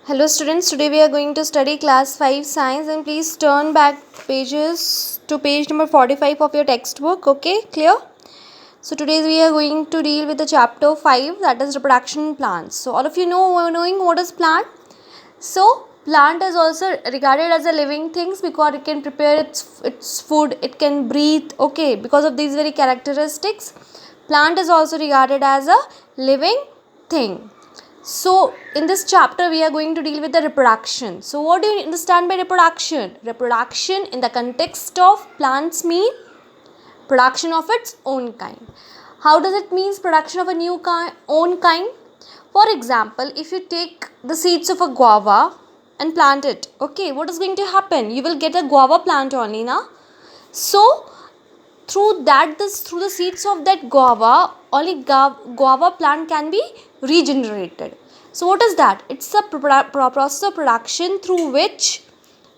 Hello students, today we are going to study class 5 science and please turn back pages to page number 45 of your textbook. Okay, clear? So today we are going to deal with the chapter 5, that is reproduction in plants. So all of you knowing what is plant? So plant is also regarded as a living things because it can prepare its food, it can breathe. Okay, because of these very characteristics, plant is also regarded as a living thing. So in this chapter we are going to deal with the reproduction. So what do you understand by reproduction? Reproduction in the context of plants mean production of its own kind. How does it mean production of a own kind? For example, if you take the seeds of a guava and plant it, okay, what is going to happen? You will get a guava plant only, na? So through the seeds of that guava, only guava plant can be regenerated. So what is that? It's a process of production through which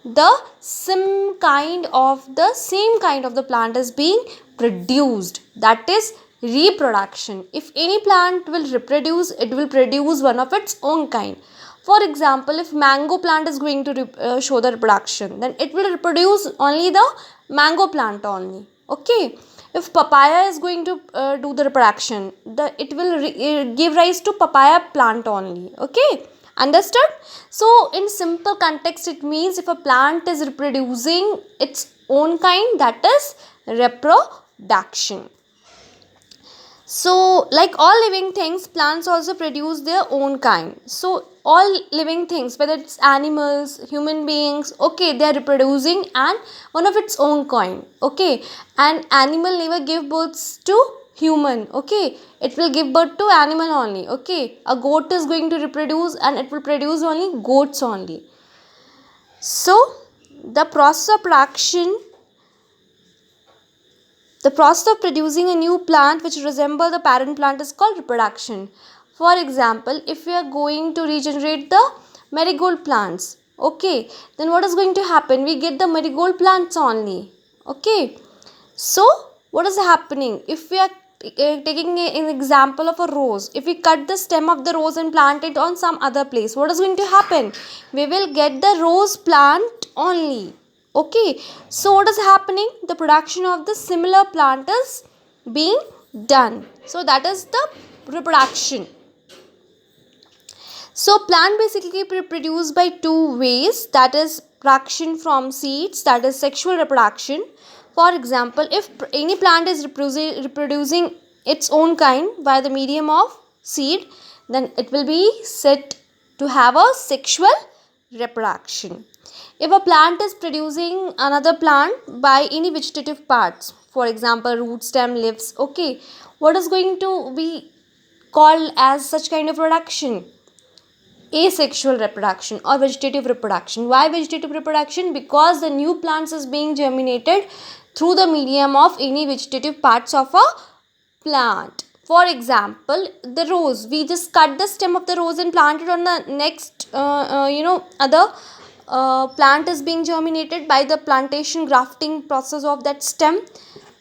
the same kind of the plant is being produced, that is reproduction. If any plant will reproduce, it will produce one of its own kind. For example, if mango plant is going to show the reproduction, then it will reproduce only the mango plant only. Okay, if papaya is going to do the reproduction, it will give rise to papaya plant only. Okay, understood? So in simple context, it means if a plant is reproducing its own kind, that is reproduction. So like all living things, plants also produce their own kind. So all living things, whether it's animals, human beings, okay, they are reproducing and one of its own kind. Okay, and animal never give birth to human. Okay, it will give birth to animal only. Okay, a goat is going to reproduce and it will produce only goats only. So the process of production, the process of producing a new plant which resembles the parent plant is called reproduction. For example, if we are going to regenerate the marigold plants, okay, then what is going to happen? We get the marigold plants only. Okay, so what is happening? If we are taking an example of a rose, if we cut the stem of the rose and plant it on some other place, what is going to happen? We will get the rose plant only. Okay, so what is happening? The production of the similar plant is being done. So that is the reproduction. So plant basically produced by two ways, that is production from seeds, that is sexual reproduction. For example, if any plant is reproducing its own kind by the medium of seed, then it will be said to have a sexual reproduction. If a plant is producing another plant by any vegetative parts, for example root, stem, leaves, okay, what is going to be called as such kind of production? Asexual reproduction or vegetative reproduction. Why vegetative reproduction? Because the new plants is being germinated through the medium of any vegetative parts of a plant. For example, the rose, we just cut the stem of the rose and plant it on the next other plant is being germinated by the plantation grafting process of that stem.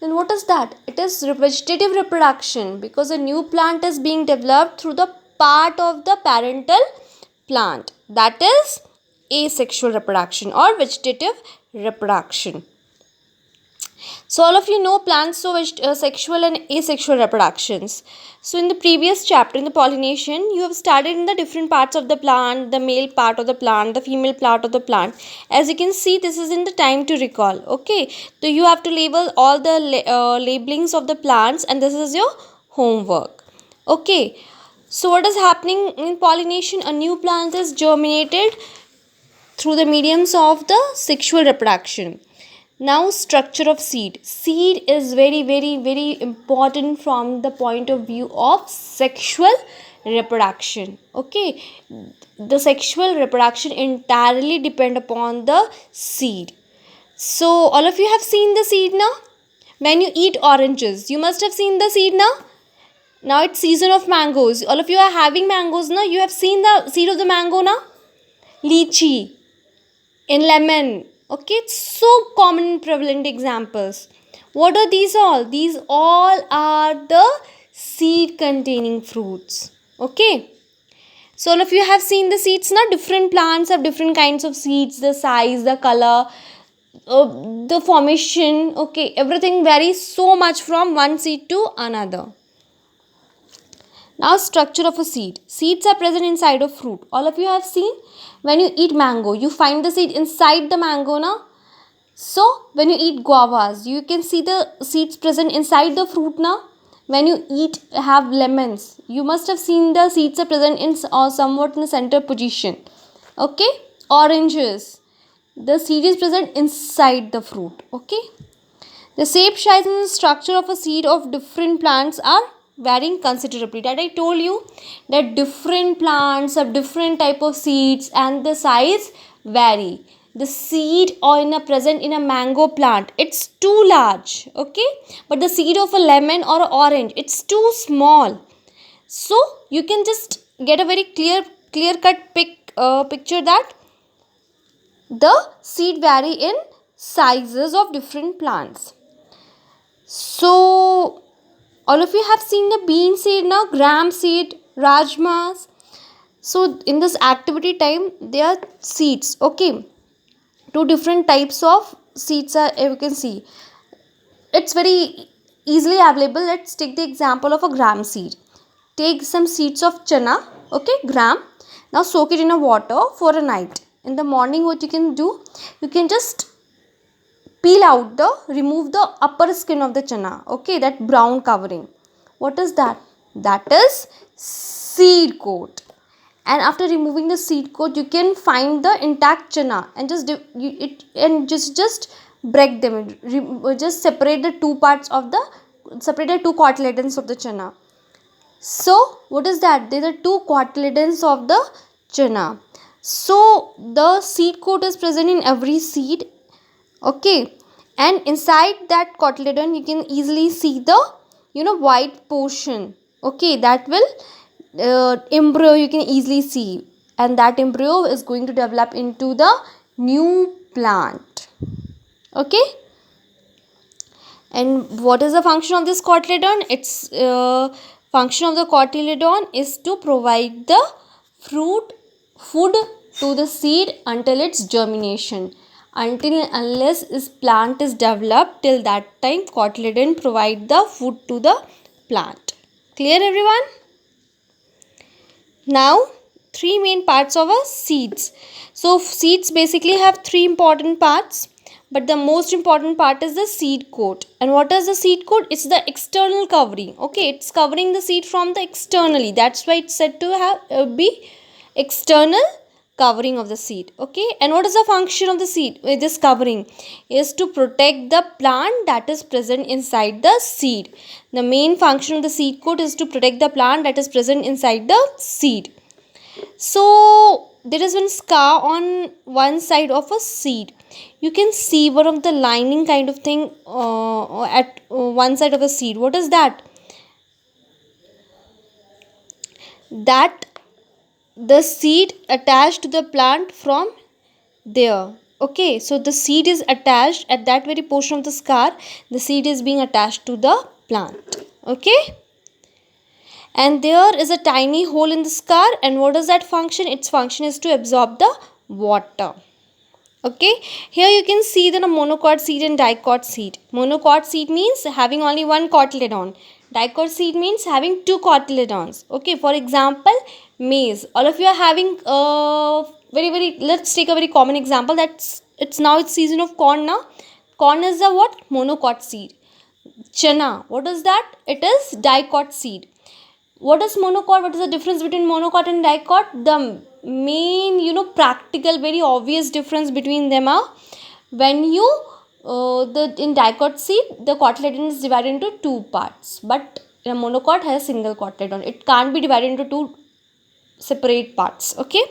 Then what is that? It is vegetative reproduction, because a new plant is being developed through the part of the parental plant, that is asexual reproduction or vegetative reproduction. So all of you know plants show sexual and asexual reproductions. So in the previous chapter, in the pollination, you have studied in the different parts of the plant, the male part of the plant, the female part of the plant. As you can see, this is in the time to recall. Okay, so you have to label all the labelings of the plants, and this is your homework. Okay, so what is happening in pollination? A new plant is germinated through the mediums of the sexual reproduction. Now, structure of seed. Seed is very important from the point of view of sexual reproduction. Okay, the sexual reproduction entirely depend upon the seed. So all of you have seen the seed now. When you eat oranges, you must have seen the seed now. Now it's season of mangoes. All of you are having mangoes now. You have seen the seed of the mango now. Lychee, in lemon. Okay, it's so common and prevalent examples. What are these all? These all are the seed containing fruits. Okay, So all of you have seen the seeds now. Different plants have different kinds of seeds, the size, the color, the formation. Okay, everything varies so much from one seed to another. Now, structure of a seed. Seeds are present inside of fruit. All of you have seen, when you eat mango, you find the seed inside the mango now. So, when you eat guavas, you can see the seeds present inside the fruit now. When you have lemons, you must have seen the seeds are present in or somewhat in the center position. Okay, oranges, the seed is present inside the fruit. Okay, the shape, size and structure of a seed of different plants are varying considerably. That I told you that different plants have different type of seeds and the size vary. The seed or in a present in a mango plant, it's too large, okay, but the seed of a lemon or orange, it's too small. So you can just get a very clear cut picture that the seed vary in sizes of different plants. So all of you have seen the bean seed now, gram seed, rajmas. So in this activity time, there are seeds. Okay, two different types of seeds are you can see. It's very easily available. Let's take the example of a gram seed. Take some seeds of chana. Okay, gram. Now soak it in a water for a night. In the morning, what you can do, you can just remove the upper skin of the chana. Okay, that brown covering. What is that? That is seed coat. And after removing the seed coat, you can find the intact chana and just break them. Just separate the separate the two cotyledons of the chana. So what is that? They are the two cotyledons of the chana. So the seed coat is present in every seed. Okay, and inside that cotyledon you can easily see the white portion. Okay, that will embryo you can easily see, and that embryo is going to develop into the new plant. Okay, and what is the function of this cotyledon? Its function of the cotyledon is to provide the food to the seed until its germination. Until unless this plant is developed, till that time cotyledon provide the food to the plant. Clear everyone? Now, three main parts of a seeds. So seeds basically have three important parts, but the most important part is the seed coat. And what is the seed coat? It's the external covering. Okay, it's covering the seed from the externally. That's why it's said to have be external covering of the seed. Okay, and what is the function of the seed? This covering is to protect the plant that is present inside the seed. The main function of the seed coat is to protect the plant that is present inside the seed. So there is one scar on one side of a seed. You can see one of the lining kind of thing at one side of a seed. What is that? That the seed attached to the plant from there. Okay, so the seed is attached at that very portion of the scar. The seed is being attached to the plant. Okay, and there is a tiny hole in the scar, and what is that function? Its function is to absorb the water. Okay, here you can see the monocot seed and dicot seed. Monocot seed means having only one cotyledon. Dicot seed means having two cotyledons. Okay, for example, maize. All of you are having let's take a very common example. It's season of corn now. Corn is the what? Monocot seed. Chana, what is that? It is dicot seed. What is monocot? What is the difference between monocot and dicot? The main practical, very obvious difference between them are when you in dicot seed the cotyledon is divided into two parts, but in a monocot has a single cotyledon. It can't be divided into two separate parts. Okay,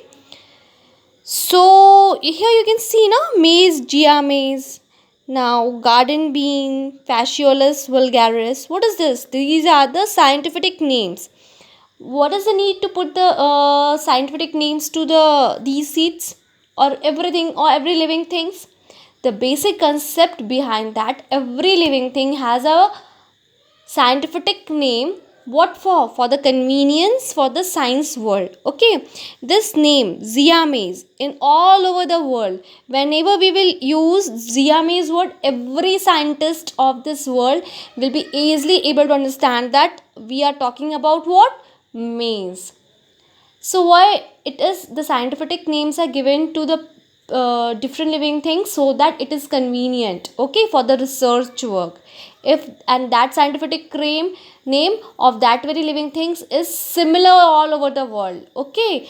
so here you can see maize, gia maize. Now garden bean, Phaseolus vulgaris. What is this? These are the scientific names. What is the need to put the scientific names to these seeds or everything or every living things? The basic concept behind that, every living thing has a scientific name What for the convenience for the science world. Okay, this name Ziames in all over the world, whenever we will use Ziames word, every scientist of this world will be easily able to understand that we are talking about what? Maize. So why it is the scientific names are given to the different living things, so that it is convenient, okay, for the research work. If and that scientific name of that very living things is similar all over the world, okay.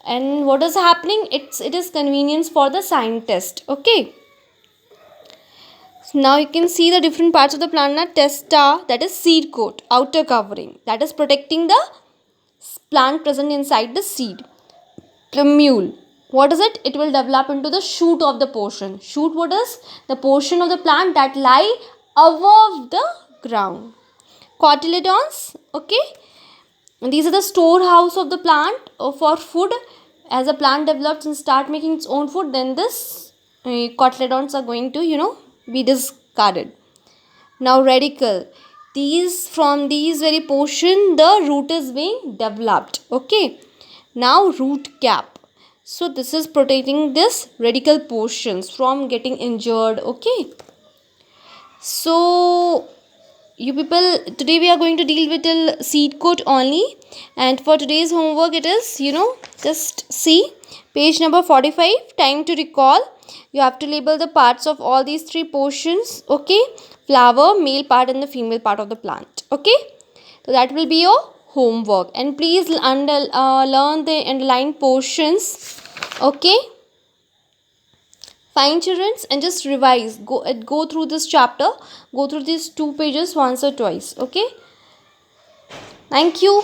And what is happening, it is convenience for the scientist, okay. So now you can see the different parts of the plant. Now testa, that is seed coat, outer covering, that is protecting the plant present inside the seed. Plumule, what is it? It will develop into the shoot of the portion. Shoot, what is? The portion of the plant that lie above the ground. Cotyledons, okay. And these are the storehouse of the plant for food. As a plant develops and start making its own food, then this cotyledons are going to, be discarded. Now radicle, these from these very portion the root is being developed, okay. Now root cap, so this is protecting this radical portions from getting injured, okay. So you people, today we are going to deal with the seed coat only, and for today's homework it is, just see page number 45. Time to recall, you have to label the parts of all these three portions, okay. Flower, male part, and the female part of the plant, okay. So that will be your homework, and please learn the underlined portions, okay. Fine, children, and just revise, go through this chapter, go through these 2 pages once or twice, okay. Thank you.